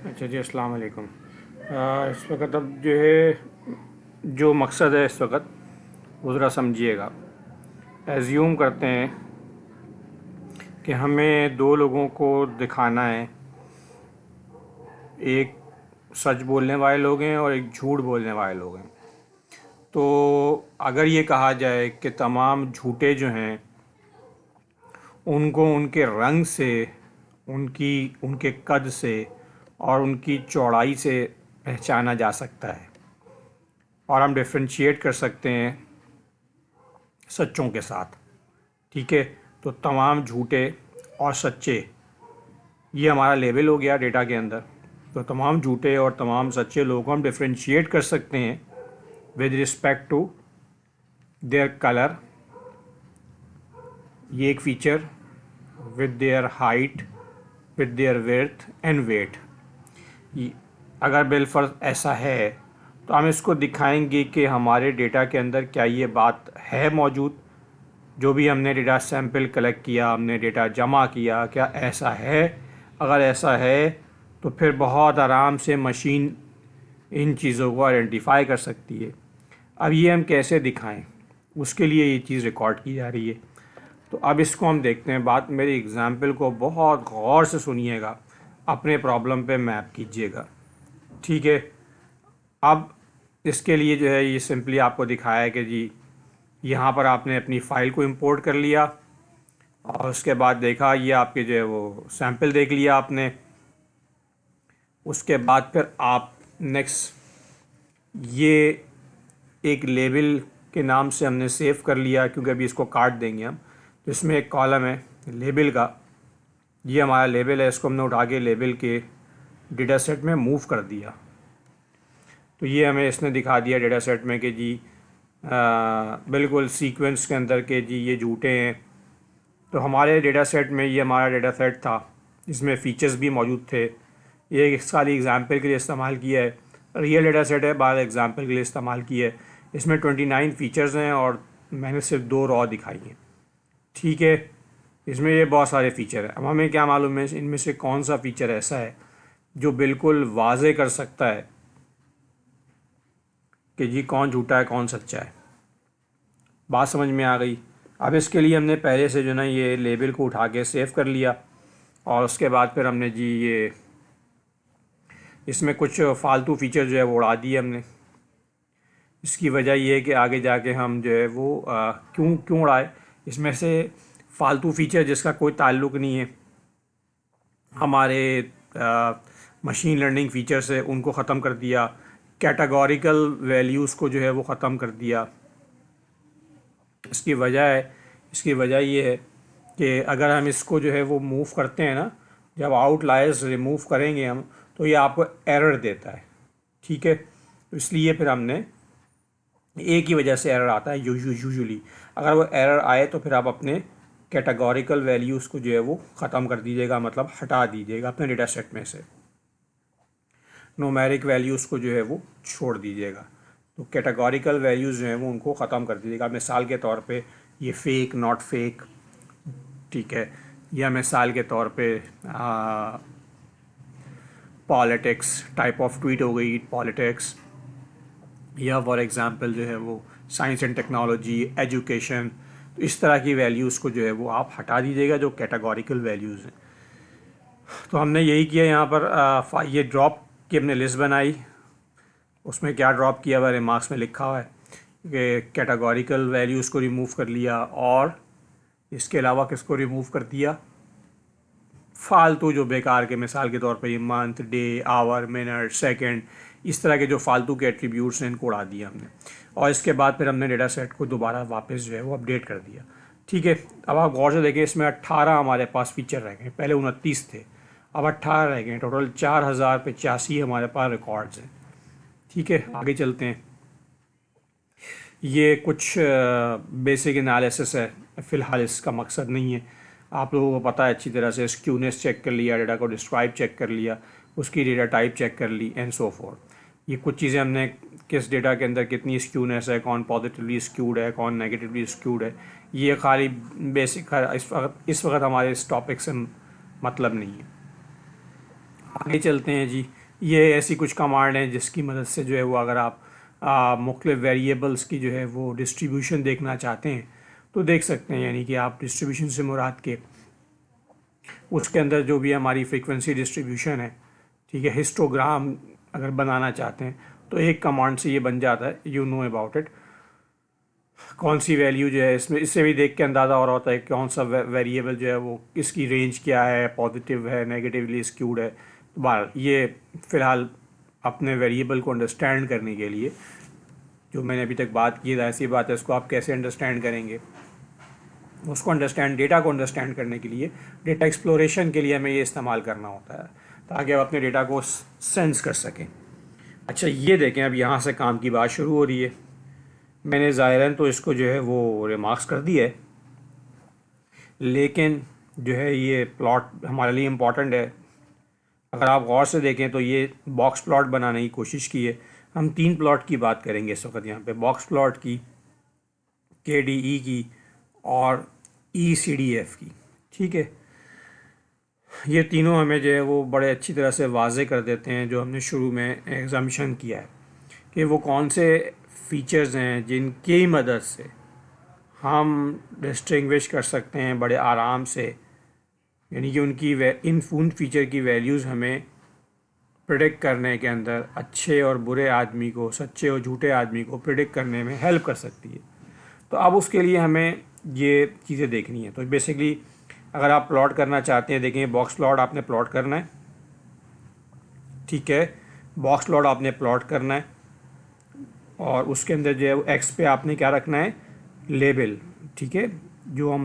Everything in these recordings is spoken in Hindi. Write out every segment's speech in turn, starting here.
अच्छा जी, अस्सलाम वालेकुम। इस वक्त अब जो है जो मकसद है इस वक्त वो ज़रा समझिएगा। एज्यूम करते हैं कि हमें दो लोगों को दिखाना है, एक सच बोलने वाले लोग हैं और एक झूठ बोलने वाले लोग हैं। तो अगर ये कहा जाए कि तमाम झूठे जो हैं उनको उनके रंग से, उनके कद से और उनकी चौड़ाई से पहचाना जा सकता है और हम डिफ्रेंशिएट कर सकते हैं सच्चों के साथ। ठीक है, तो तमाम झूठे और सच्चे, ये हमारा लेवल हो गया डेटा के अंदर। तो तमाम झूठे और तमाम सच्चे लोगों को हम डिफ्रेंशिएट कर सकते हैं with respect to their colour, ये एक feature, with their height, with their width and weight. अगर बिलफर्ज ऐसा है तो हम इसको दिखाएंगे कि हमारे डेटा के अंदर क्या ये बात है मौजूद। जो भी हमने डेटा सैंपल कलेक्ट किया, हमने डेटा जमा किया, क्या ऐसा है? अगर ऐसा है तो फिर बहुत आराम से मशीन इन चीज़ों को आइडेंटिफाई कर सकती है। अब ये हम कैसे दिखाएं, उसके लिए ये चीज़ रिकॉर्ड की जा रही है। तो अब इसको हम देखते हैं। बात मेरी एग्जाम्पल को बहुत गौर से सुनिएगा, अपने प्रॉब्लम पे मैप कीजिएगा। ठीक है, अब इसके लिए जो है ये सिंपली आपको दिखाया है कि जी यहाँ पर आपने अपनी फ़ाइल को इंपोर्ट कर लिया और उसके बाद देखा ये आपके जो है वो सैंपल देख लिया आपने। उसके बाद फिर आप नेक्स्ट ये एक लेबल के नाम से हमने सेव कर लिया, क्योंकि अभी इसको काट देंगे हम। तो इसमें एक कॉलम है लेबल का, ये हमारा लेबल है, इसको हमने उठा के लेबल के डेटा सेट में मूव कर दिया। तो ये हमें इसने दिखा दिया डेटा सेट में कि जी बिल्कुल सीक्वेंस के अंदर के जी ये झूठे हैं। तो हमारे डेटा सेट में ये हमारा डेटा सेट था, इसमें फ़ीचर्स भी मौजूद थे। ये एक खाली एग्जांपल के लिए इस्तेमाल किया है, रियल डेटा सेट है, बाद एग्जांपल के लिए इस्तेमाल किया है। इसमें 29 फ़ीचर्स हैं और मैंने सिर्फ 2 रॉ दिखाई हैं। ठीक है, इसमें ये बहुत सारे फ़ीचर हैं। अब हमें क्या मालूम है इनमें से कौन सा फ़ीचर ऐसा है जो बिल्कुल वाजे कर सकता है कि जी कौन झूठा है कौन सच्चा है। बात समझ में आ गई? अब इसके लिए हमने पहले से जो ना ये लेबल को उठा के सेव कर लिया और उसके बाद फिर हमने जी ये इसमें कुछ फालतू फ़ीचर जो है वो उड़ा दिए हमने। इसकी वजह ये है कि आगे जाके हम जो है वो क्यों क्यों उड़ाए, इसमें से फालतू फ़ीचर जिसका कोई ताल्लुक़ नहीं है हमारे मशीन लर्निंग फ़ीचर से, उनको ख़त्म कर दिया। कैटेगोरिकल वैल्यूज़ को जो है वो ख़त्म कर दिया। इसकी वजह ये है कि अगर हम इसको जो है वो मूव करते हैं ना, जब आउटलायर्स रिमूव करेंगे हम, तो ये आपको एरर देता है। ठीक है, तो इसलिए फिर हमने एक ही वजह से एरर आता है यूजुअली। अगर वो एरर आए तो फिर आप अपने कैटेगोरिकल वैल्यूज़ को जो है वो ख़त्म कर दीजिएगा, मतलब हटा दीजिएगा अपने डेटा सेट में से। न्यूमेरिक वैल्यूज़ को जो है वो छोड़ दीजिएगा। तो कैटेगोरिकल वैल्यूज़ जो हैं वो उनको ख़त्म कर दीजिएगा। मिसाल के तौर पे ये फ़ेक, नॉट फेक, ठीक है, या मिसाल के तौर पे पॉलिटिक्स टाइप ऑफ ट्वीट हो गई, पॉलिटिक्स, या फॉर एग्ज़ाम्पल जो है वो साइंस एंड टेक्नोलॉजी, एजुकेशन। तो इस तरह की वैल्यूज़ को जो है वो आप हटा दीजिएगा जो कैटेगोरिकल वैल्यूज़ हैं। तो हमने यही किया यहाँ पर। ये ड्रॉप की हमने लिस्ट बनाई, उसमें क्या ड्रॉप किया हुआ रिमार्क्स में लिखा हुआ है कि कैटेगोरिकल वैल्यूज़ को रिमूव कर लिया और इसके अलावा किसको रिमूव कर दिया, फालतू जो बेकार के, मिसाल के तौर पर ये month, day, hour, minute, second, इस तरह के जो फालतू के एट्रीब्यूट्स हैं इनको उड़ा दिया हमने। और इसके बाद फिर हमने डेटा सेट को दोबारा वापस जो है वो अपडेट कर दिया। ठीक है, अब आप गौर से देखें, इसमें 18 हमारे पास फीचर रह गए, पहले 29 थे, अब 18 रह गए। टोटल 4085 हमारे पास रिकॉर्ड्स हैं। ठीक है, आगे चलते हैं। ये कुछ बेसिक एनालिसिस है, फ़िलहाल इसका मकसद नहीं है। आप लोगों को पता है अच्छी तरह से, स्क्यूनेस चेक कर लिया, डेटा को डिस्क्राइब चेक कर लिया, उसकी डेटा टाइप चेक कर ली, एंड सो फोर्थ। ये कुछ चीज़ें हमने, किस डेटा के अंदर कितनी स्क्यूनेस है, कौन पॉजिटिवली स्क्यूड है, कौन नेगेटिवली स्क्यूड है, ये खाली बेसिक इस वक्त हमारे इस टॉपिक से मतलब नहीं है। आगे चलते हैं जी। ये ऐसी कुछ कमांड हैं जिसकी मदद से जो है वो अगर आप मुख्तलिफ वेरिएबल्स की जो है वो डिस्ट्रीब्यूशन देखना चाहते हैं तो देख सकते हैं। यानी कि आप डिस्ट्रीब्यूशन से मुराद के उसके अंदर जो भी हमारी फ्रीक्वेंसी डिस्ट्रीब्यूशन है, ठीक है, हिस्टोग्राम अगर बनाना चाहते हैं तो एक कमांड से ये बन जाता है। यू नो अबाउट इट, कौन सी वैल्यू जो है इसमें, इससे भी देख के अंदाज़ा हो रहा होता है कौन सा वेरिएबल जो है वो इसकी रेंज क्या है, पॉजिटिव है, नेगेटिवली स्क्यूड है। तो बार ये फ़िलहाल अपने वेरिएबल को अंडरस्टैंड करने के लिए जो मैंने अभी तक बात की है, ऐसी बात है, उसको आप कैसे अंडरस्टैंड करेंगे, उसको अंडरस्टैंड, डेटा को अंडरस्टैंड करने के लिए, डेटा एक्सप्लोरेशन के लिए हमें ये इस्तेमाल करना होता है ताकि आप अपने डेटा को सेंस कर सकें। अच्छा ये देखें, अब यहाँ से काम की बात शुरू हो रही है। मैंने ज़ाहिरन तो इसको जो है वो रिमार्क्स कर दिया है, लेकिन जो है ये प्लॉट हमारे लिए इम्पॉर्टेंट है। अगर आप गौर से देखें तो ये बॉक्स प्लॉट बनाने की कोशिश की है। हम 3 प्लॉट की बात करेंगे इस वक्त यहाँ पे, बॉक्स प्लॉट की, KDE की और ECDF की, ठीक है। ये तीनों हमें जो है वो बड़े अच्छी तरह से वाज़े कर देते हैं जो हमने शुरू में एग्जामिशन किया है कि वो कौन से फीचर्स हैं जिनकी मदद से हम डिस्टिंग्विश कर सकते हैं बड़े आराम से। यानी कि उन फीचर की वैल्यूज़ हमें प्रिडिक्ट करने के अंदर अच्छे और बुरे आदमी को, सच्चे और झूठे आदमी को प्रिडिक्ट करने में हेल्प कर सकती है। तो अब उसके लिए हमें ये चीज़ें देखनी है। तो बेसिकली अगर आप प्लॉट करना चाहते हैं, देखें बॉक्स प्लॉट आपने प्लॉट करना है, ठीक है, बॉक्स प्लॉट आपने प्लॉट करना है और उसके अंदर जो है वो एक्स पे आपने क्या रखना है, लेबल, ठीक है।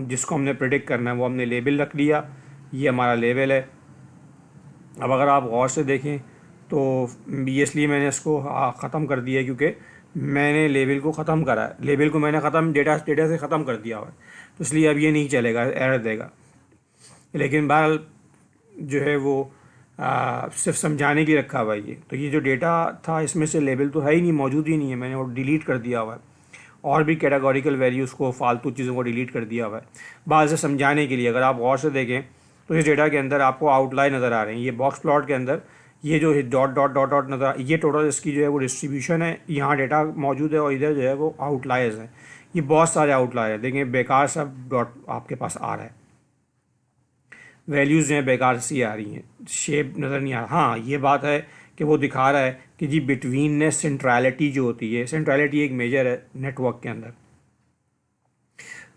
जिसको हमने प्रिडिक्ट करना है वो हमने लेबल रख लिया, ये हमारा लेबल है। अब अगर आप गौर से देखें तो ये इसलिए मैंने इसको ख़त्म कर दिया क्योंकि मैंने लेबल को ख़त्म करा है, लेबल को मैंने ख़त्म डेटा से ख़त्म कर दिया हुआ है, तो इसलिए अब ये नहीं चलेगा, एरर देगा। लेकिन बहरहाल जो है वो सिर्फ समझाने की रखा हुआ है ये। तो ये जो डेटा था इसमें से लेबल तो है ही नहीं, मौजूद ही नहीं है, मैंने वो डिलीट कर दिया हुआ है। और भी कैटेगोरिकल वैल्यूज़ को, फालतू चीज़ों को डिलीट कर दिया हुआ है बात से समझाने के लिए। अगर आप गौर से देखें तो इस डेटा के अंदर आपको आउटलाइन नज़र आ रहे हैं। ये बॉक्स प्लॉट के अंदर ये जो डॉट डॉट डॉट डॉट नज़र, ये टोटल इसकी जो है वो डिस्ट्रीब्यूशन है, यहाँ डेटा मौजूद है और इधर जो है वो आउटलायर्स हैं। ये बहुत सारे आउटलायर हैं, देखें बेकार सब डॉट आपके पास आ रहा है, वैल्यूज़ जो हैं बेकार सी आ रही हैं, शेप नज़र नहीं आ रहा। हाँ ये बात है कि वो दिखा रहा है कि जी बिटवीननेस सेंट्रलिटी जो होती है, सेंट्रलिटी एक मेजर है नेटवर्क के अंदर,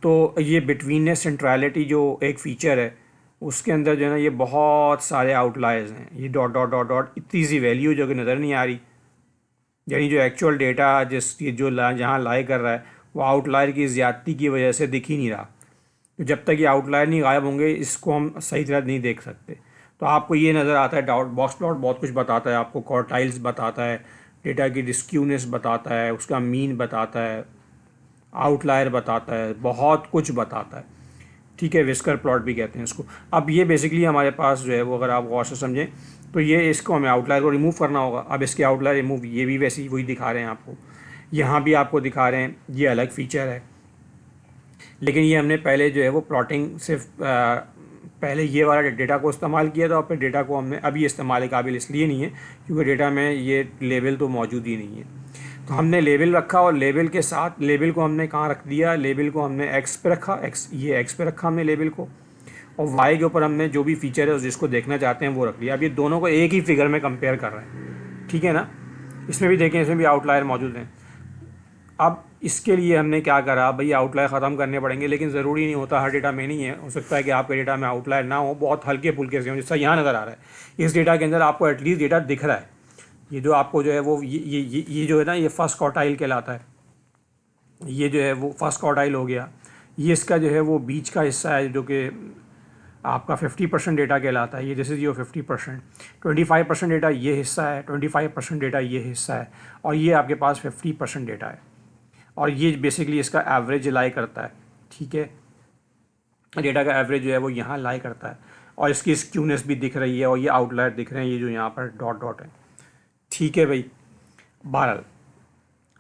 तो ये बिटवीननेस सेंट्रलिटी जो एक फ़ीचर है उसके अंदर जो है ना ये बहुत सारे आउटलायर्स हैं। ये डॉट डॉट डॉट डॉट इतनी सी वैल्यू जो कि नज़र नहीं आ रही, यानी जो एक्चुअल डेटा जो जहाँ लाई कर रहा है वो आउटलायर की ज़्यादती की वजह से दिख ही नहीं रहा। तो जब तक ये आउटलायर नहीं गायब होंगे इसको हम सही तरह नहीं देख सकते। तो आपको ये नज़र आता है, डाउट बॉक्स प्लॉट बहुत कुछ बताता है आपको, क्वार्टाइल्स बताता है, डेटा की डिस्क्यूनेस बताता है, उसका मीन बताता है, आउटलायर बताता है, बहुत कुछ बताता है, ठीक है। विस्कर प्लॉट भी कहते हैं इसको। अब ये बेसिकली हमारे पास जो है वो अगर आप गौर से समझें तो ये इसको हमें आउटलायर को रिमूव करना होगा। अब इसके आउटलायर रिमूव ये भी वैसे ही वही दिखा रहे हैं आपको, यहाँ भी आपको दिखा रहे हैं, ये अलग फ़ीचर है। लेकिन ये हमने पहले जो है वो प्लॉटिंग सिर्फ पहले ये वाला डेटा को इस्तेमाल किया था और फिर डेटा को हमने अभी इस्तेमाल काबिल इसलिए नहीं है क्योंकि डेटा में ये लेबल तो मौजूद ही नहीं है। तो हमने लेबल रखा और लेबल के साथ लेबल को हमने कहाँ रख दिया, लेबल को हमने एक्स पे रखा, एक्स पे रखा हमने लेबल को, और वाई के ऊपर हमने जो भी फीचर है जिसको देखना चाहते हैं वो रख लिया। अब ये दोनों को एक ही फिगर में कंपेयर कर रहे हैं, ठीक है ना। इसमें भी देखें, इसमें भी आउटलायर मौजूद हैं। अब इसके लिए हमने क्या करा भाई, आउटलायर ख़त्म करने पड़ेंगे, लेकिन ज़रूरी नहीं होता हर डेटा में नहीं है, हो सकता है कि आपके डेटा में आउटलायर ना हो, बहुत हल्के फुल्के से हो, जैसा यहाँ नज़र आ रहा है। इस डेटा के अंदर आपको एटलीस्ट डेटा दिख रहा है, ये जो आपको जो है वो ये जो है ना ये फर्स्ट क्वार्टाइल कहलाता है, ये जो है वो फर्स्ट क्वार्टाइल हो गया। ये इसका जो है वो बीच का हिस्सा है जो कि आपका 50% डेटा कहलाता है। ये दिस इज़ योर 50%, 25% डेटा ये हिस्सा है, 25% डेटा ये हिस्सा है, और ये आपके पास 50% डेटा है। और ये बेसिकली इसका एवरेज लाई करता है, ठीक है। डेटा का एवरेज जो है वो यहाँ लाई करता है और इसकी स्क्यूनेस भी दिख रही है और ये आउटलायर दिख रहे हैं, ये जो यहाँ पर डॉट डॉट है, ठीक है भाई। बहरहाल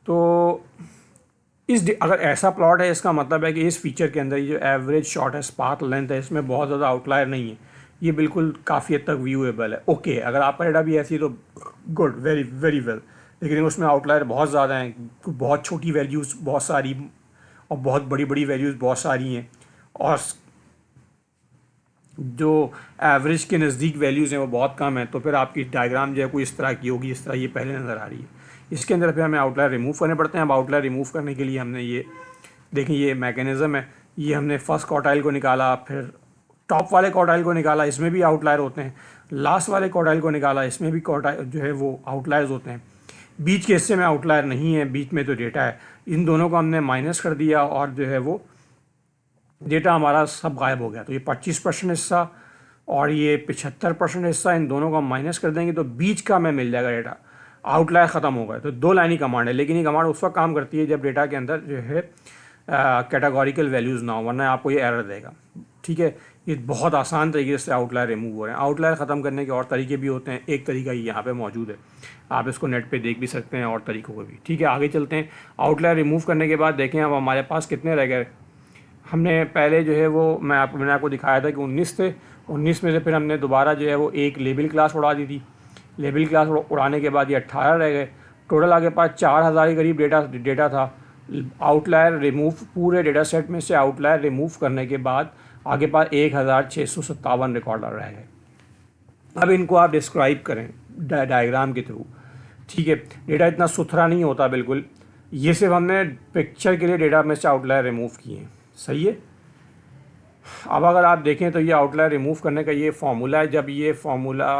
तो अगर ऐसा प्लॉट है इसका मतलब है कि इस फीचर के अंदर ये जो एवरेज शॉर्टेस्ट पाथ लेंथ है इसमें बहुत ज़्यादा आउटलायर नहीं है, ये बिल्कुल काफ़ी हद तक व्यूएबल है। ओके, अगर आपका डेटा भी ऐसी तो गुड, वेरी वेरी वेल, लेकिन उसमें आउटलायर बहुत ज़्यादा हैं, बहुत छोटी वैल्यूज़ बहुत सारी और बहुत बड़ी बड़ी वैल्यूज़ बहुत सारी हैं, और जो एवरेज के नज़दीक वैल्यूज़ हैं वो बहुत कम है। तो फिर आपकी डायग्राम जो है कोई इस तरह की होगी जिस तरह ये पहले नज़र आ रही है। इसके अंदर फिर हमें आउटलायर रिमूव करने पड़ते हैं। अब आउटलायर रिमूव करने के लिए हमने ये देखें, ये मैकेनिज़्म है। ये हमने फर्स्ट क्वार्टाइल को निकाला, फिर टॉप वाले क्वार्टाइल को निकाला, इसमें भी आउटलायर होते हैं। लास्ट वाले क्वार्टाइल को निकाला, इसमें भी क्वार्टाइल जो है वो आउटलायर्स होते हैं। बीच के हिस्से में आउटलायर नहीं है, बीच में तो डेटा है। इन दोनों को हमने माइनस कर दिया और जो है वो डेटा हमारा सब गायब हो गया। तो ये 25% हिस्सा और ये 75% हिस्सा, इन दोनों को हम माइनस कर देंगे तो बीच का हमें मिल जाएगा डेटा। आउटलायर ख़त्म हो गया। तो 2 लाइन ही कमांड है, लेकिन ये कमांड उस वक्त काम करती है जब डेटा के अंदर जो है कैटेगोरिकल वैल्यूज़ ना हो, वरना आपको ये एरर देगा। ठीक है, ये बहुत आसान तरीके से आउटलायर रिमूव हो रहे हैं। आउटलायर ख़त्म करने के और तरीके भी होते हैं। एक तरीका ये यहाँ पे मौजूद है, आप इसको नेट पे देख भी सकते हैं, और तरीकों को भी। ठीक है, आगे चलते हैं। आउटलायर रिमूव करने के बाद देखें अब हमारे पास कितने रह गए। हमने पहले जो है वो मैंने आपको दिखाया था कि 19 थे। 19 में से फिर हमने दोबारा जो है वो एक लेबल क्लास उड़ा दी थी। लेबल क्लास उड़ाने के बाद ये 18 रह गए। टोटल आगे पास 4000 के करीब डेटा था। आउटलायर रिमूव, पूरे डेटा सेट में से आउटलायर रिमूव करने के बाद आगे पास 1657 रिकॉर्ड रह गए। अब इनको आप डिस्क्राइब करें डायग्राम के थ्रू। ठीक है, डेटा इतना सुथरा नहीं होता बिल्कुल। ये सिर्फ हमने पिक्चर के लिए डेटा में से आउटलायर रिमूव किए हैं। सही है। अब अगर आप देखें तो ये आउटलायर रिमूव करने का ये फार्मूला है। जब ये फार्मूला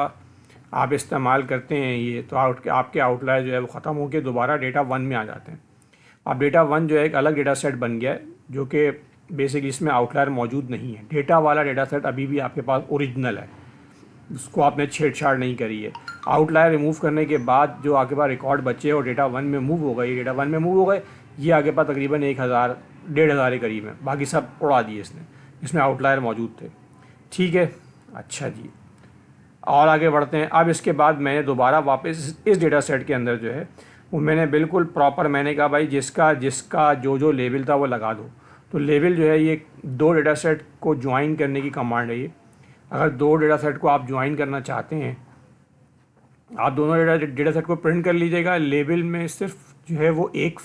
आप इस्तेमाल करते हैं ये, तो आपके आउटलायर जो है वो ख़त्म होकर दोबारा डेटा 1 में आ जाते हैं। अब डेटा 1 जो है एक अलग डेटा सेट बन गया है, जो कि बेसिकली इसमें आउटलायर मौजूद नहीं है। डेटा वाला डेटा सेट अभी भी आपके पास ओरिजिनल है, उसको आपने छेड़छाड़ नहीं करी है। आउटलायर रिमूव करने के बाद जो आपके पास रिकॉर्ड बचे और डेटा 1 में मूव हो गए, डेटा 1 में मूव हो गए, ये आगे पास तकरीबन 1000 1500 के करीब है। बाकी सब उड़ा दिए इसने, इसमें आउटलायर मौजूद थे। ठीक है, अच्छा जी, और आगे बढ़ते हैं। अब इसके बाद मैंने दोबारा वापस इस डेटा सेट के अंदर जो है वो मैंने बिल्कुल प्रॉपर, मैंने कहा भाई जिसका जो लेबल था वो लगा दो। तो लेबल जो है ये 2 डेटा सेट को ज्वाइन करने की कमांड है ये। अगर 2 डेटा सेट को आप ज्वाइन करना चाहते हैं, आप दोनों डेटा सेट को प्रिंट कर लीजिएगा। लेबल में सिर्फ जो है वो एक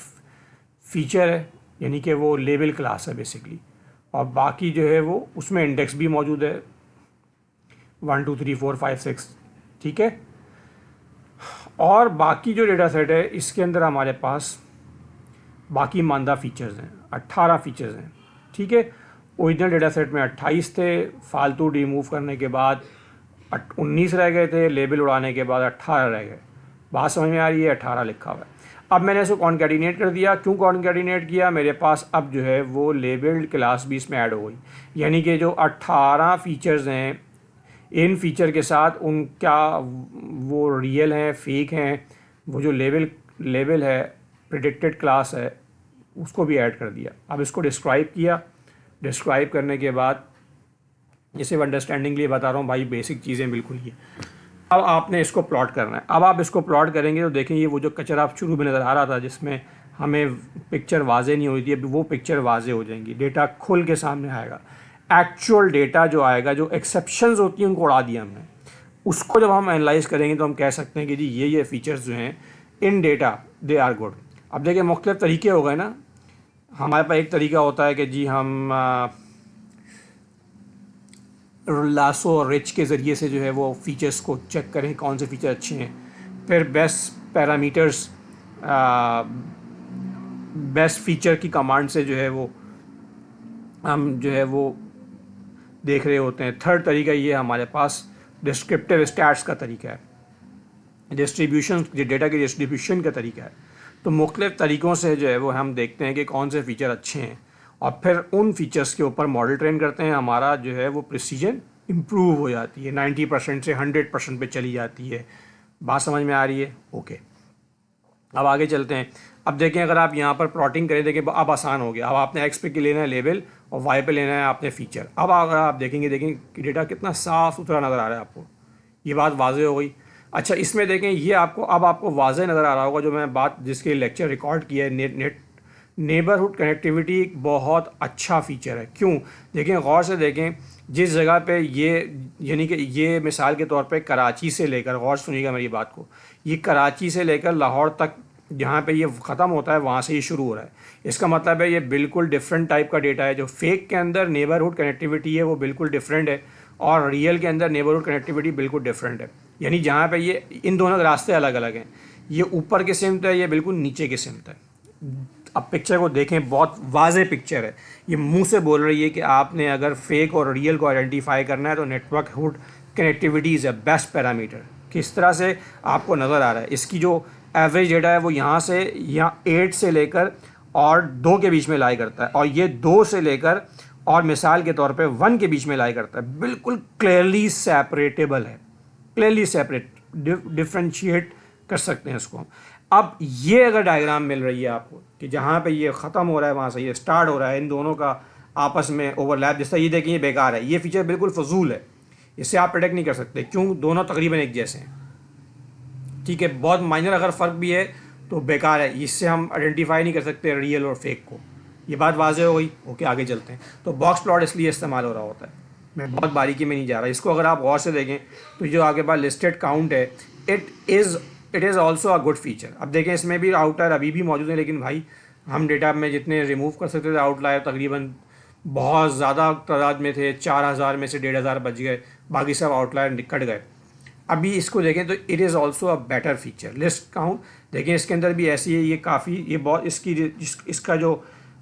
फ़ीचर है, यानी कि वो लेबल क्लास है बेसिकली, और बाकी जो है वो उसमें इंडेक्स भी मौजूद है 1 2 3 4 5 6। ठीक है, और बाकी जो डेटा सेट है इसके अंदर हमारे पास बाकी मानदा फीचर्स हैं, 18 फीचर्स हैं। ठीक है, ओरिजिनल डेटा सेट में 28 थे, फालतू रिमूव करने के बाद 19 रह गए थे, लेबल उड़ाने के बाद 18 रह गए। बात समझ में आ रही है? 18 लिखा हुआ है। अब मैंने इसको कॉन्कैटिनेट कर दिया। क्यों कॉन्कैटिनेट किया? मेरे पास अब जो है वो लेबल्ड क्लास भी इसमें ऐड हो गई, यानी कि जो 18 फीचर्स हैं, इन फीचर के साथ उनका वो रियल हैं, फेक हैं, वो जो लेबल है, प्रेडिक्टेड क्लास है, उसको भी ऐड कर दिया। अब इसको डिस्क्राइब किया। डिस्क्राइब करने के बाद इसे अंडरस्टैंडिंग के लिए बता रहा हूँ भाई, बेसिक चीज़ें बिल्कुल ये। अब आपने इसको प्लॉट करना है। अब आप इसको प्लॉट करेंगे तो देखें, ये वो जो कचरा आप शुरू में नज़र आ रहा था जिसमें हमें पिक्चर वाजे नहीं हुई थी, अब वो पिक्चर वाजे हो जाएंगी, डेटा खुल के सामने आएगा। एक्चुअल डेटा जो आएगा, जो एक्सेप्शंस होती हैं उनको उड़ा दिया हमने, उसको जब हम एनालाइज करेंगे तो हम कह सकते हैं कि जी ये फीचर्स जो हैं इन डेटा दे आर गुड। अब देखिए मुख्तलिफ तरीके हो गए ना। हमारे पास एक तरीका होता है कि जी हम लासो और रिच के ज़रिए से जो है वो फीचर्स को चेक करें कौन से फीचर अच्छे हैं। फिर बेस्ट पैरामीटर्स, बेस्ट फीचर की कमांड से जो है वो हम जो है वो देख रहे होते हैं। थर्ड तरीका ये हमारे पास डिस्क्रिप्टिव स्टैट्स का तरीका है, डिस्ट्रीब्यूशन, डेटा की डिस्ट्रीब्यूशन का तरीका है। तो मुख्तलिफ तरीक़ों से जो है वो हम देखते हैं कि कौन से फ़ीचर अच्छे हैं और फिर उन फीचर्स के ऊपर मॉडल ट्रेन करते हैं। हमारा जो है वो प्रिसीजन इम्प्रूव हो जाती है, 90% से 100% पे चली जाती है। बात समझ में आ रही है? ओके, अब आगे चलते हैं। अब देखें, अगर आप यहाँ पर प्लॉटिंग करें, देखें अब आसान हो गया। अब आपने एक्स पे लेना है लेबल और वाई पे लेना है आपने फ़ीचर। अब अगर आप देखेंगे कि डेटा कितना साफ़ सुथरा नज़र आ रहा है आपको, ये बात वाज़े हो गई। अच्छा, इसमें देखें ये अब आपको वाज़े नज़र आ रहा होगा जो मैं बात जिसके लेक्चर रिकॉर्ड किया है, नेबरहुड कनेक्टिविटी एक बहुत अच्छा फ़ीचर है। क्यों? देखें, गौर से देखें जिस जगह पे ये, यानी कि ये मिसाल के तौर पे कराची से लेकर, गौर से सुनिएगा मेरी बात को, ये कराची से लेकर लाहौर तक जहाँ पे ये ख़त्म होता है वहाँ से ये शुरू हो रहा है। इसका मतलब है ये बिल्कुल डिफरेंट टाइप का डेटा है। जो फेक के अंदर नेबरहुड कनेक्टिविटी है वो बिल्कुल डिफरेंट है, और रियल के अंदर नेबरहुड कनेक्टिविटी बिल्कुल डिफरेंट है। यानी जहाँ पे ये इन दोनों के रास्ते अलग अलग हैं, ये ऊपर के सिमत है, ये बिल्कुल नीचे के सिमत है। अब पिक्चर को देखें, बहुत वाज़े पिक्चर है, ये मुंह से बोल रही है कि आपने अगर फेक और रियल को आइडेंटिफाई करना है तो network hood connectivity is a best parameter. किस तरह से आपको नज़र आ रहा है, इसकी जो एवरेज डेटा है वो यहाँ से यहाँ 8 से लेकर और 2 के बीच में लाई करता है, और ये 2 से लेकर और मिसाल के तौर पे 1 के बीच में लाई करता है। बिल्कुल क्लियरली सेपरेटेबल है, क्लियरली सेपरेट, डिफ्रेंशिएट कर सकते हैं इसको। अब ये अगर डायग्राम मिल रही है आपको कि जहाँ पे ये ख़त्म हो रहा है वहाँ से ये स्टार्ट हो रहा है, इन दोनों का आपस में ओवरलैप, जैसा ये देखिए ये बेकार है, ये फीचर बिल्कुल फजूल है, इससे आप प्रेडिक्ट नहीं कर सकते क्यों, दोनों तकरीबन एक जैसे हैं। ठीक है, बहुत माइनर अगर फ़र्क भी है तो बेकार है, इससे हम आइडेंटिफाई नहीं कर सकते रियल और फेक को। ये बात वाज़ेह हो गई। ओके, आगे चलते हैं। तो बॉक्स प्लॉट इसलिए इस्तेमाल हो रहा होता है, मैं बहुत बारीकी में नहीं जा रहा। इसको अगर आप गौर से देखें तो जो आगे पास लिस्टेड काउंट है, it is also a good feature. अब देखें इसमें भी आउटलायर अभी भी मौजूद है, लेकिन भाई हम डेटा में जितने रिमूव कर सकते थे आउटलायर तकरीबन बहुत ज़्यादा तादाद में थे, 4000 में से 1500 बच गए, बाकी सब आउटलायर निकट गए। अभी इसको देखें तो it is also a better feature. List count देखें, इसके अंदर भी ऐसी है, ये काफ़ी, ये बहुत इसका जो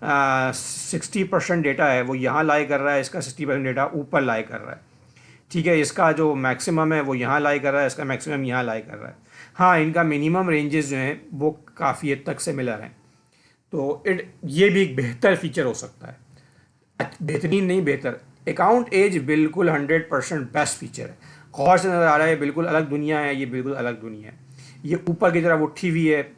60% डेटा है वो यहाँ लाई कर रहा है, इसका 60% डेटा ऊपर लाई कर रहा है। ठीक है, इसका जो मैक्सिमम है वो यहाँ लाई कर रहा है, इसका मैक्सिमम यहाँ लाई कर रहा है। हाँ, इनका मिनिमम रेंजेस जो हैं वो काफ़ी हद तक सिमिलर हैं, तो ये भी एक बेहतर फीचर हो सकता है, बेहतरीन नहीं, बेहतर। अकाउंट एज बिल्कुल 100% बेस्ट फीचर है। गौर से नज़र आ रहा है, बिल्कुल अलग दुनिया है, ये बिल्कुल अलग दुनिया है। ये ऊपर की तरफ उठी हुई है,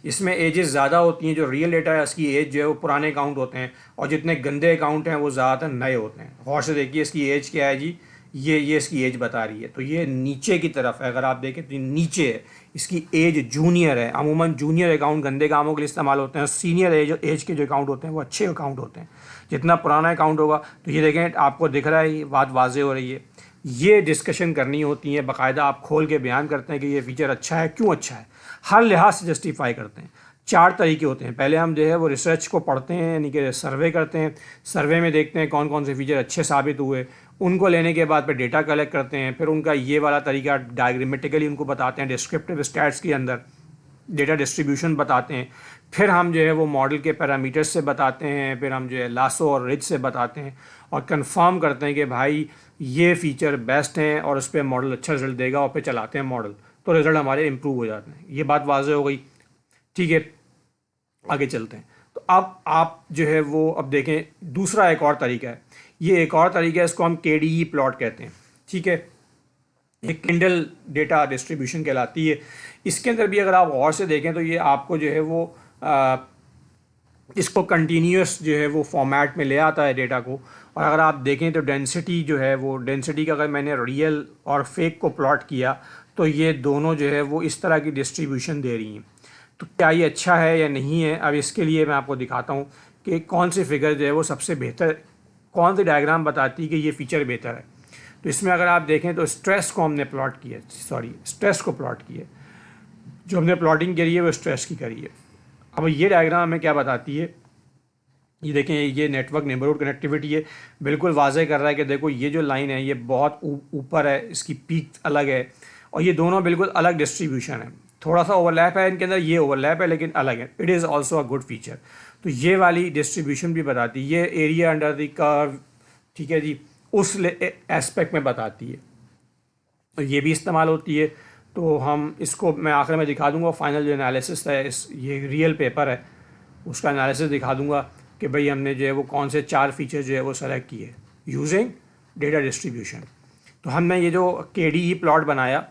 इसमें एजेस ज़्यादा होती हैं। जो रियल डेटा है इसकी एज जो है वो पुराने अकाउंट होते हैं, और जितने गंदे अकाउंट हैं वो ज़्यादातर नए होते हैं। गौर से देखिए इसकी एज क्या है जी, ये इसकी एज बता रही है, तो ये नीचे की तरफ है। अगर आप देखें तो नीचे है, इसकी एज जूनियर है। अमूमन जूनियर अकाउंट गंदे कामों के लिए इस्तेमाल होते हैं, सीनियर एज के जो अकाउंट होते हैं वो अच्छे अकाउंट होते हैं। जितना पुराना अकाउंट होगा, तो ये देखें आपको दिख रहा है, ये बात वाज़ेह हो रही है। ये डिस्कशन करनी होती है बाकायदा, आप खोल के बयान करते हैं कि ये फ़ीचर अच्छा है, क्यों अच्छा है, हर लिहाज से जस्टिफाई करते हैं। 4 तरीके होते हैं। पहले हम जो है वो रिसर्च को पढ़ते हैं, यानी कि सर्वे करते हैं। सर्वे में देखते हैं कौन कौन से फीचर अच्छे साबित हुए, उनको लेने के बाद फिर डेटा कलेक्ट करते हैं। फिर उनका ये वाला तरीका डायग्रामेटिकली उनको बताते हैं, डिस्क्रिप्टिव स्टैट्स के अंदर डेटा डिस्ट्रीब्यूशन बताते हैं। फिर हम जो है वो मॉडल के पैरामीटर्स से बताते हैं, फिर हम जो है लासो और रिच से बताते हैं, और कंफर्म करते हैं कि भाई ये फ़ीचर बेस्ट हैं और उस पर मॉडल अच्छा रिजल्ट देगा, और फिर चलाते हैं मॉडल, तो रिज़ल्ट हमारे इम्प्रूव हो जाते हैं। ये बात वाज़ेह हो गई। ठीक है, आगे चलते हैं। तो अब आप जो है वो अब देखें, दूसरा एक और तरीका है, ये एक और तरीका है, इसको हम KDE प्लॉट कहते हैं। ठीक है, एक किंडल डेटा डिस्ट्रीब्यूशन कहलाती है। इसके अंदर भी अगर आप गौर से देखें तो ये आपको जो है वो इसको कंटिन्यूस जो है वो फॉर्मेट में ले आता है डेटा को। और अगर आप देखें तो डेंसिटी जो है वो, डेंसिटी का अगर मैंने रियल और फेक को प्लॉट किया तो ये दोनों जो है वो इस तरह की डिस्ट्रीब्यूशन दे रही हैं। तो क्या ये अच्छा है या नहीं है, अब इसके लिए मैं आपको दिखाता हूँ कि कौन सी फिगर जो है वो सबसे बेहतर, कौन सी डायग्राम बताती है कि ये फ़ीचर बेहतर है। तो इसमें अगर आप देखें तो स्ट्रेस को हमने प्लॉट किया, स्ट्रेस को प्लॉट किया, जो हमने प्लॉटिंग करी है वो स्ट्रेस की करी है। अब ये डायग्राम हमें क्या बताती है, ये देखें, ये नेटवर्क नेबरहुड कनेक्टिविटी है, बिल्कुल वाज़ेह कर रहा है कि देखो ये जो लाइन है ये बहुत ऊपर है, इसकी पीक अलग है, और ये दोनों बिल्कुल अलग डिस्ट्रीब्यूशन है। थोड़ा सा ओवरलैप है इनके अंदर, ये ओवरलैप है लेकिन अलग है। It is also a good feature. तो ये वाली डिस्ट्रीब्यूशन भी बताती है, ये एरिया अंडर द कर्व, ठीक है जी, उस एस्पेक्ट में बताती है, तो ये भी इस्तेमाल होती है। तो हम इसको मैं आखिर में दिखा दूंगा, फाइनल जो एनालिसिस है, इस ये रियल पेपर है उसका एनालिसिस दिखा दूंगा कि भाई हमने जो है वो कौन से 4 फीचर जो है वो सेलेक्ट किए यूजिंग डेटा डिस्ट्रीब्यूशन। तो हमने ये जो KDE प्लॉट बनाया,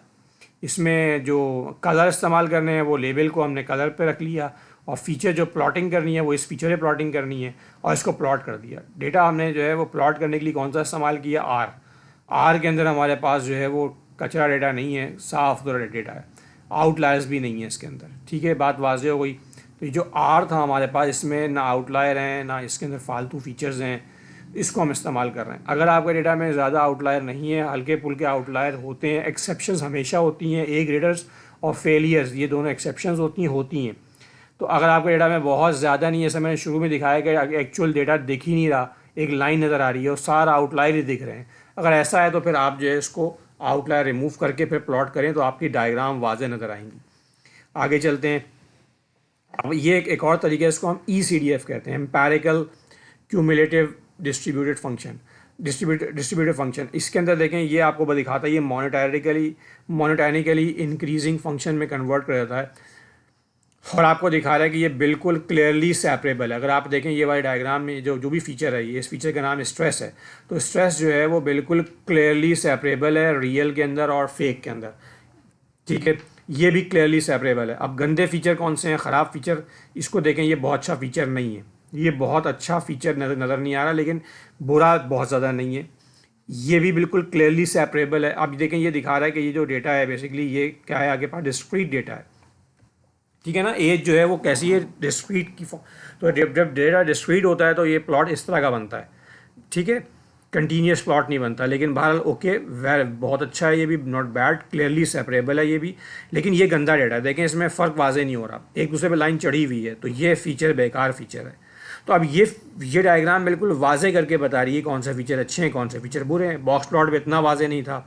इसमें जो कलर इस्तेमाल करने हैं वो लेबल को हमने कलर पे रख लिया, और फीचर जो प्लॉटिंग करनी है वो इस फीचर पे प्लॉटिंग करनी है, और इसको प्लॉट कर दिया। डेटा हमने जो है वो प्लॉट करने के लिए कौन सा इस्तेमाल किया, आर के अंदर हमारे पास जो है वो कचरा डेटा नहीं है, साफ सुथरा डेटा है, आउटलायर्स भी नहीं है इसके अंदर। ठीक है, बात वाज़ेह हो गई। तो ये जो आर था हमारे पास, इसमें ना आउटलायर हैं ना इसके अंदर फालतू फीचर्स हैं, इसको हम इस्तेमाल कर रहे हैं। अगर आपके डेटा में ज़्यादा आउटलायर नहीं है, हल्के फुल्के आउटलायर होते हैं, एक्सेप्शंस हमेशा होती हैं, ए ग्रेडर्स और फेलियर्स ये दोनों एक्सेप्शंस होती हैं। तो अगर आपके डेटा में बहुत ज़्यादा नहीं है, जैसे मैंने शुरू में दिखाया कि एक्चुअल डेटा दिख ही नहीं रहा, एक लाइन नज़र आ रही है और सारा आउटलायर ही दिख रहे हैं, अगर ऐसा है तो फिर आप जो है इसको आउटलायर रिमूव करके फिर प्लॉट करें तो आपकी डायग्राम वाज़े नज़र आएंगी। आगे चलते हैं। अब ये एक और तरीके है, इसको हम ECDF कहते हैं, एम्पेरिकल क्यूमुलेटिव डिस्ट्रीब्यूटेड फंक्शन। इसके अंदर देखें ये आपको दिखाता है, ये मोनेटैरिकली इंक्रीजिंग फंक्शन में कन्वर्ट कर देता है और आपको दिखा रहा है कि ये बिल्कुल क्लियरली सेपरेबल है। अगर आप देखें ये वाले डायग्राम में जो भी फीचर है, ये इस फीचर का नाम स्ट्रेस है, तो स्ट्रेस जो है वो बिल्कुल क्लियरली सेपरेबल है रियल के अंदर और फेक के अंदर, ठीक है। ये भी क्लियरली सेपरेबल है। अब गंदे फीचर कौन से हैं, ख़राब फीचर, इसको देखें, ये बहुत अच्छा फीचर नहीं है, ये बहुत अच्छा फीचर नज़र नहीं आ रहा, लेकिन बुरा बहुत ज़्यादा नहीं है। ये भी बिल्कुल क्लियरली सेपरेबल है। अब देखें ये दिखा रहा है कि ये जो डेटा है बेसिकली ये क्या है, आगे पास डिस्क्रीट डेटा है, ठीक है ना। एज जो है वो कैसी है, डिस्क्रीट की तो जब डेटा डिस्क्रीट होता है तो ये प्लॉट इस तरह का बनता है, ठीक है, कंटिन्यूस प्लॉट नहीं बनता। लेकिन बहरहाल ओके, बहुत अच्छा है, ये भी नॉट बैड, क्लियरली सेपरेबल है ये भी। लेकिन ये गंदा डेटा है, देखें इसमें फ़र्क वाजे नहीं हो रहा, एक दूसरे पे लाइन चढ़ी हुई है, तो ये फीचर बेकार फीचर है। तो अब ये डायग्राम बिल्कुल वाजे करके बता रही है कौन सा फीचर अच्छे हैं कौन से फीचर बुरे हैं। बॉक्स प्लॉट में इतना वाजे नहीं था,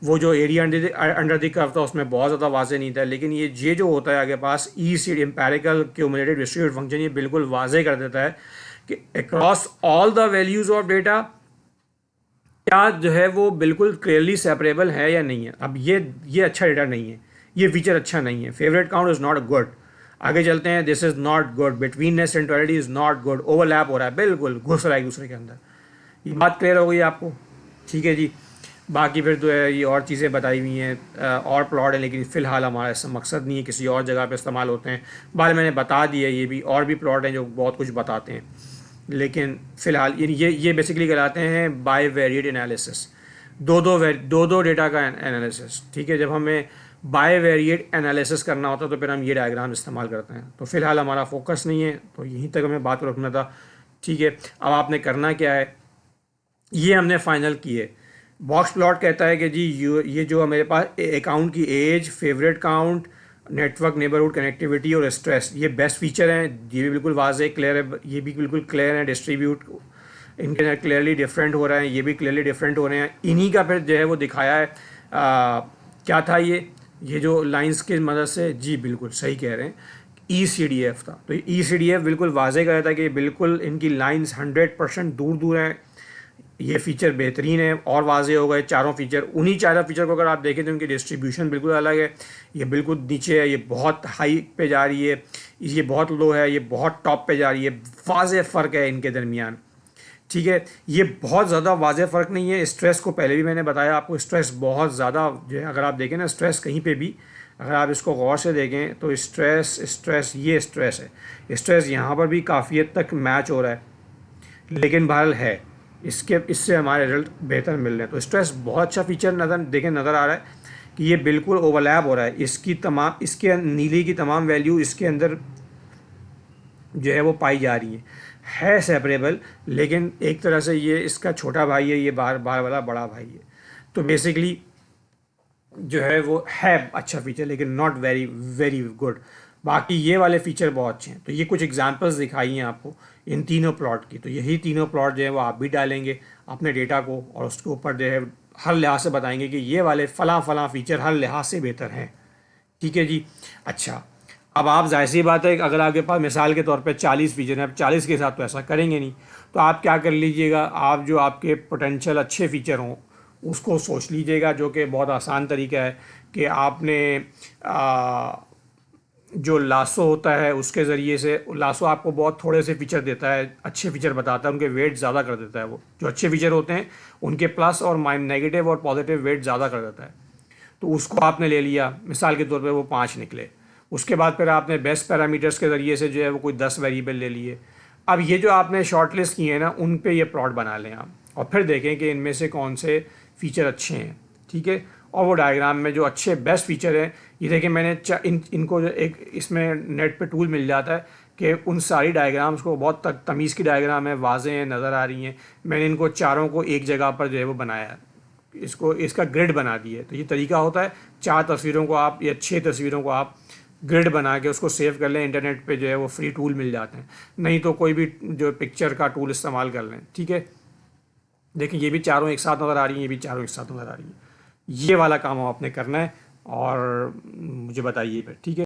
वो जो एरिया अंडर द कर्व था उसमें बहुत ज़्यादा वाजे नहीं था, लेकिन ये जो होता है आगे पास ECD empirical cumulated distributed function, ये बिल्कुल वाजे कर देता है कि across all the values of data क्या जो है वो बिल्कुल क्लियरली सेपरेबल है या नहीं है। अब ये अच्छा डेटा नहीं है, ये फीचर अच्छा नहीं है। Favourite count is not good. आगे चलते हैं, this is not good, betweenness centrality is not good, overlap हो रहा है, बिल्कुल घुस रहा है एक दूसरे के अंदर। ये बात क्लियर हो गई आपको, ठीक है जी। बाकी फिर तो है ये और चीज़ें बताई हुई हैं और प्लॉट है, लेकिन फ़िलहाल हमारा ऐसा मकसद नहीं है, किसी और जगह पे इस्तेमाल होते हैं। बाद मैंने बता दिया, ये भी और भी प्लॉट हैं जो बहुत कुछ बताते हैं, लेकिन फ़िलहाल ये बेसिकली कहलाते हैं बाय वेरिएट एनालिसिस, दो डेटा का एनालिसिस, ठीक है। जब हमें बाय वेरिएट एनालिसिस करना होता है तो फिर हम ये डायग्राम इस्तेमाल करते हैं। तो फ़िलहाल हमारा फोकस नहीं है, तो यहीं तक हमें बात रखना था, ठीक है। अब आपने करना क्या है, ये हमने फाइनल किए। बॉक्स प्लॉट कहता है कि जी ये जो मेरे पास अकाउंट की age, favourite count, network neighbourhood connectivity और स्ट्रेस, ये बेस्ट फीचर हैं, ये भी बिल्कुल वाज़े क्लियर है, ये भी बिल्कुल क्लियर है। डिस्ट्रीब्यूट इनके अंदर क्लियरली डिफरेंट हो रहे हैं, ये भी क्लियरली डिफरेंट हो रहे हैं। इन्हीं का फिर जो है वो दिखाया है क्या था ये जो लाइंस की मदद से, जी बिल्कुल सही कह रहे हैं, ECDF था। तो ECDF बिल्कुल वाज़े कर रहा था कि बिल्कुल इनकी लाइंस 100% दूर दूर हैं, ये फीचर बेहतरीन है और वाजे हो गए चारों फीचर। उन्हीं चारों फीचर को अगर आप देखें तो उनकी डिस्ट्रीब्यूशन बिल्कुल अलग है, ये बिल्कुल नीचे है, ये बहुत हाई पे जा रही है, ये बहुत लो है, ये बहुत टॉप पे जा रही है, वाजे फ़र्क है इनके दरमियान, ठीक है। ये बहुत ज़्यादा वाजे फ़र्क नहीं है। स्ट्रेस को पहले भी मैंने बताया आपको, स्ट्रेस बहुत ज़्यादा जो है, अगर आप देखें ना स्ट्रेस कहीं पे भी अगर आप इसको गौर से देखें तो स्ट्रेस ये स्ट्रेस है, स्ट्रेस यहाँ पर भी काफ़ी हद तक मैच हो रहा है, लेकिन बहरहाल है इससे हमारे रिजल्ट बेहतर मिल रहे हैं। तो स्ट्रेस बहुत अच्छा फीचर नज़र आ रहा है कि ये बिल्कुल ओवरलैप हो रहा है, इसके नीली की तमाम वैल्यू इसके अंदर जो है वो पाई जा रही है सेपरेबल, लेकिन एक तरह से ये इसका छोटा भाई है, ये बार वाला बड़ा भाई है। तो बेसिकली जो है वो है अच्छा फीचर, लेकिन नॉट वेरी वेरी गुड। बाकी ये वाले फीचर बहुत अच्छे हैं। तो ये कुछ एग्जांपल्स दिखाई हैं आपको इन तीनों प्लॉट की। तो यही तीनों प्लॉट जो है वो आप भी डालेंगे अपने डेटा को, और उसके ऊपर जो है हर लिहाज से बताएंगे कि ये वाले फ़लाँ फीचर हर लिहाज से बेहतर हैं, ठीक है जी। अच्छा, अब आप जाहिर सी बात है अगर आपके पास मिसाल के तौर पे 40 फीचर हैं, अब 40 के साथ तो ऐसा करेंगे नहीं, तो आप क्या कर लीजिएगा, आप जो आपके पोटेंशियल अच्छे फीचर हों उसको सोच लीजिएगा, जो कि बहुत आसान तरीका है कि आपने जो लासो होता है उसके ज़रिए से, लासो आपको बहुत थोड़े से फीचर देता है, अच्छे फीचर बताता है, उनके वेट ज़्यादा कर देता है। वो जो अच्छे फीचर होते हैं उनके प्लस और नेगेटिव और पॉजिटिव वेट ज़्यादा कर देता है। तो उसको आपने ले लिया, मिसाल के तौर पे वो 5 निकले। उसके बाद फिर आपने बेस्ट पैरामीटर्स के ज़रिए से जो है वो कोई 10 वेरिएबल ले लिए। अब ये जो आपने शॉर्ट लिस्ट किए हैं ना, उन पे ये प्लॉट बना लें आप, और फिर देखें कि इनमें से कौन से फीचर अच्छे हैं, ठीक है। और वो डायग्राम में जो अच्छे बेस्ट फीचर हैं, ये देखें मैंने इनको जो एक इसमें नेट पे टूल मिल जाता है कि उन सारी डायग्राम्स को बहुत तमीज़ की डायग्राम है, वाज़े हैं, नज़र आ रही हैं। मैंने इनको चारों को एक जगह पर जो है वो बनाया है, इसको इसका ग्रिड बना दिया है। तो ये तरीका होता है, 4 तस्वीरों को आप या 6 तस्वीरों को आप ग्रिड बना के उसको सेव कर लें। इंटरनेट पे जो है वो फ्री टूल मिल जाते हैं, नहीं तो कोई भी जो पिक्चर का टूल इस्तेमाल कर लें। ठीक है, देखिए ये भी चारों एक साथ नज़र आ रही हैं, ये भी चारों एक साथ नज़र आ रही हैं। ये वाला काम आपने करना है और मुझे बताइए फिर। ठीक है।